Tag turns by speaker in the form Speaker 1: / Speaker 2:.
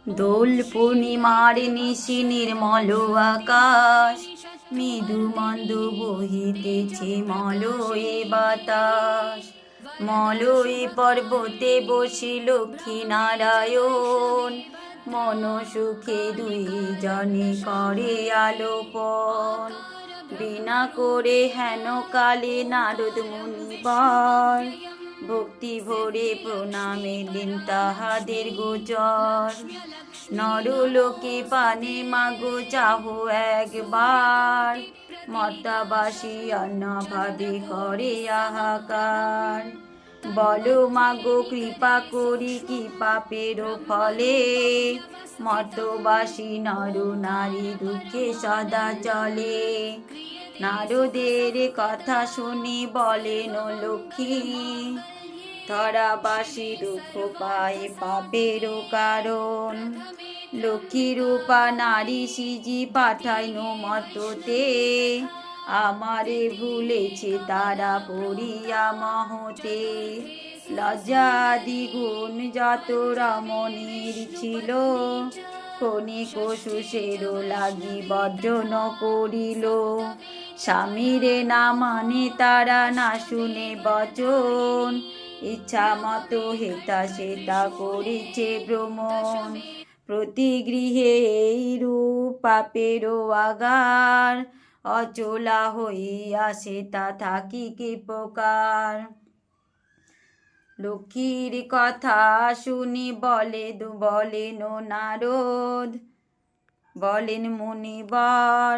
Speaker 1: দোল পূর্ণিমার নিশি নির্মল আকাশ, মৃদু মন্দ বহিতেছে মলয়ে বাতাস। মলয়ে পর্বতে বসি লক্ষ্মী নারায়ণ, মন সুখে দুই জনে করে আলোপন। বিনা করে হেন কালে নারদ মুনিবার, ভক্তি ভরে প্রণামে দিন তাহাদের গোচর। নরলোকে পানে মাগো চাহো একবার, মর্তাবাসী অন্নভাবে করে হাহাকার। বলো মাগো কৃপা করি কি পাপের ফলে, মর্তবাসী নর নারী দুঃখে সদা চলে। নারদের কথা শুনি বলেন লক্ষ্মী, ধরাবাসী দুঃখ পায় পাপেরও কারণ। লক্ষ্মী রূপা নারী সিজি পাঠাইন মততে, আমারে ভুলেছে তারা পড়িয়া মহতে। লজ্জা দ্বিগুণ যত রমণীর ছিল, ক্ষণিক সুষেরও লাগি বর্জন করিল। স্বামীরে না মানে তারা না শুনে বচন, ইচ্ছা মতো হেতা সেতা করিছে ভ্রমণ। প্রতি গৃহে এই রূপ পাপেরও আগার, অচলা হইয়া সেতা থাকি কি প্রকার। লক্ষ্মীর কথা শুনি বলেন নারদ, বলেন মুনিবর,